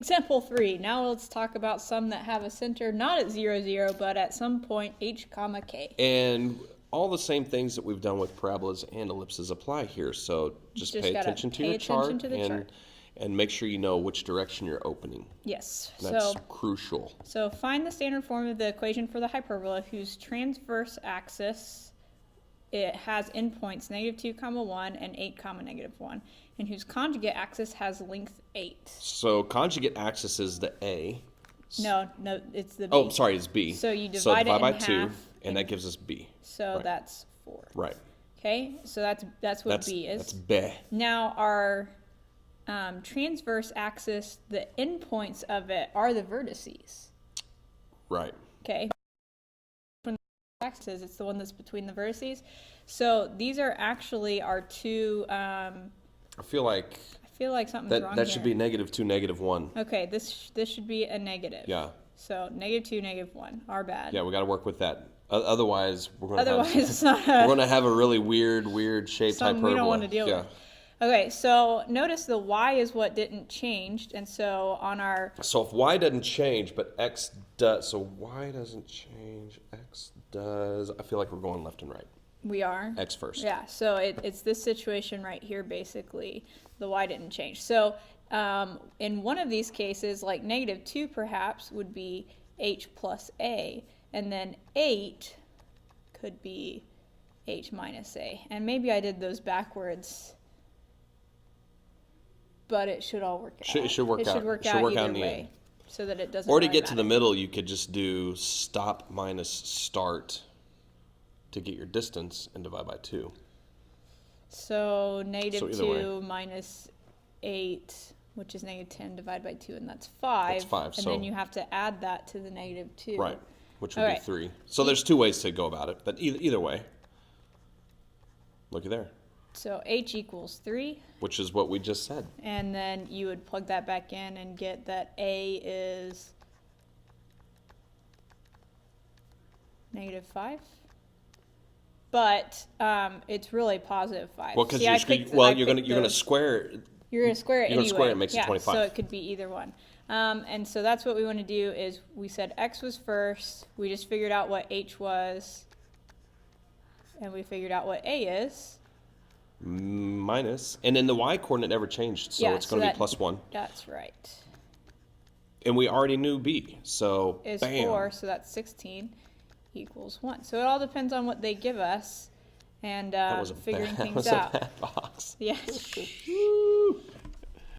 Example 3. Now let's talk about some that have a center not at 0, 0, but at some point h, comma, k. And all the same things that we've done with parabolas and ellipses apply here. So just pay attention to your chart and make sure you know which direction you're opening. Yes. That's crucial. So find the standard form of the equation for the hyperbola whose transverse axis it has endpoints -2, 1 and 8, -1, and whose conjugate axis has length 8. So conjugate axis is the A. No, it's the B. Oh, sorry, it's B. So you divide it by in 2, half, and that gives us B. So that's 4. Right. Okay, so that's what B is. That's B. Now our transverse axis, the endpoints of it are the vertices. Right. Okay. Axis, it's the one that's between the vertices. So these are actually our two. I feel like something's wrong that should be -2, -1. Okay, this should be a negative. Yeah. So -2, -1. Our bad. Yeah, we got to work with that. Otherwise, we're going to have a really weird shaped hyperbola. We don't want to deal with. Okay, so notice the y is what didn't change, and so on our... So if y doesn't change, but x does, so y doesn't change, x does, I feel like we're going left and right. We are? X first. Yeah, so it's this situation right here, basically. The y didn't change. So in one of these cases, like -2 perhaps, would be h plus a, and then 8 could be h minus a. And maybe I did those backwards, but it should all work out. It should work out either way. So that it doesn't. Or to get to the middle, you could just do stop minus start to get your distance and divide by 2. So -2 minus 8, which is -10, divided by 2, and that's 5. That's 5. And then you have to add that to the -2. Right, which would be 3. So there's 2 ways to go about it, but either way, looky there. So h equals 3. Which is what we just said. And then you would plug that back in and get that a is -5. But it's really +5. Well, because you're going to square it. You're going to square it anyway. You're going to square it, it makes it 25. So it could be either one. And so that's what we want to do is we said x was first. We just figured out what h was. And we figured out what a is. Minus. And then the y coordinate never changed, so it's going to be +1. That's right. And we already knew b, so is bam. 4, so that's 16 equals 1. So it all depends on what they give us and figuring things out. That was a bad box. Yes.